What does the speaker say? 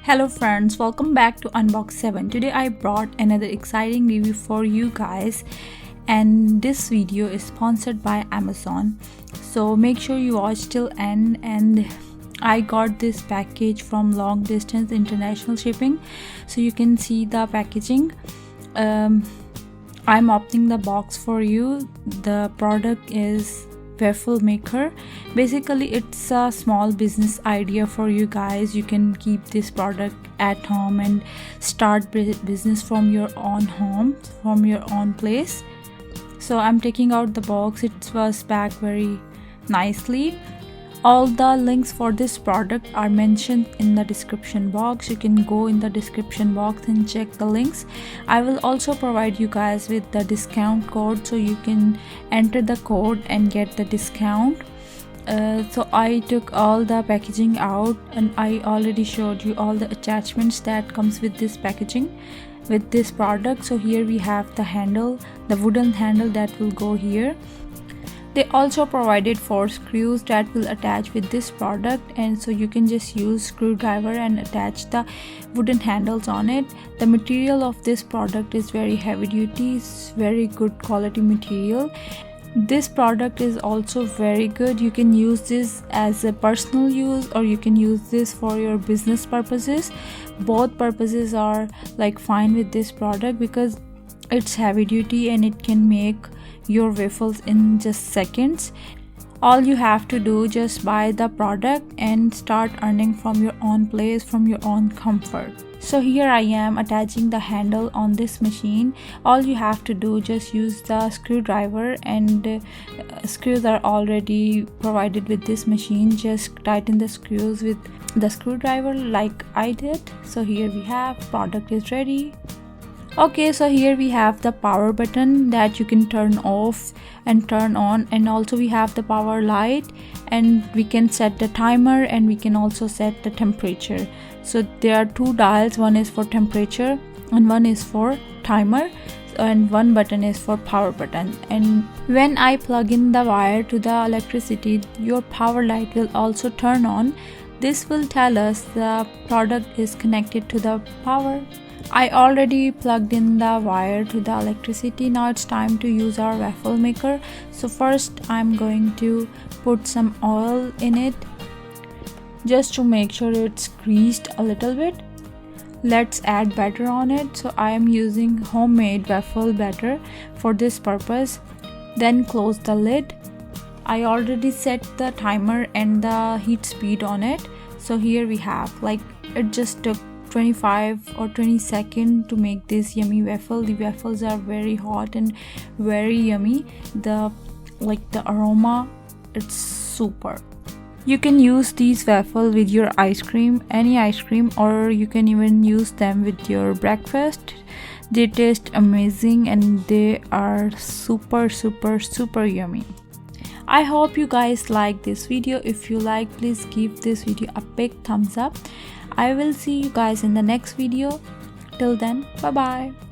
Hello friends, welcome back to Unbox 7. Today I brought another exciting review for you guys, and this video is sponsored by Amazon. So make sure you watch till end. And I got this package from Long Distance International Shipping, so you can see the packaging. I'm opening the box for you. The product is waffle maker. Basically it's a small business idea for you guys. You can keep this product at home and start business from your own home, from your own place. So I'm taking out the box. It was packed very nicely. All the links for this product are mentioned in the description box. You can go in the description box and check the links. I will also provide you guys with the discount code, so you can enter the code and get the discount. So I took all the packaging out, and I already showed you all the attachments that comes with this packaging, with this product. So here we have the handle, the wooden handle that will go here. They also provided 4 screws that will attach with this product, and so you can just use screwdriver and attach the wooden handles on it. The material of this product is very heavy duty, it's very good quality material. This product is also very good. You can use this as a personal use, or you can use this for your business purposes. Both purposes are like fine with this product because it's heavy duty and it can make your waffles in just seconds. All you have to do, just buy the product and start earning from your own place, from your own comfort. So here I am attaching the handle on this machine. All you have to do, just use the screwdriver, and screws are already provided with this machine. Just tighten the screws with the screwdriver like I did. So here we have, product is ready. Okay, so here we have the power button that you can turn off and turn on, and also we have the power light, and we can set the timer, and we can also set the temperature. So there are 2 dials, one is for temperature and one is for timer, and one button is for power button. And when I plug in the wire to the electricity, your power light will also turn on. This will tell us the product is connected to the power. I already plugged in the wire to the electricity. Now it's time to use our waffle maker. So first I'm going to put some oil in it, just to make sure it's greased a little bit. Let's add batter on it. So I am using homemade waffle batter for this purpose. Then close the lid. I already set the timer and the heat speed on it. So here we have, like, it just took 25 or 20 seconds to make this yummy waffle. The waffles are very hot and very yummy. The aroma, it's super. You can use these waffles with your ice cream, any ice cream, or you can even use them with your breakfast. They taste amazing and they are super yummy. I hope you guys like this video. If you like, please give this video a big thumbs up. I will see you guys in the next video. Till then, bye bye.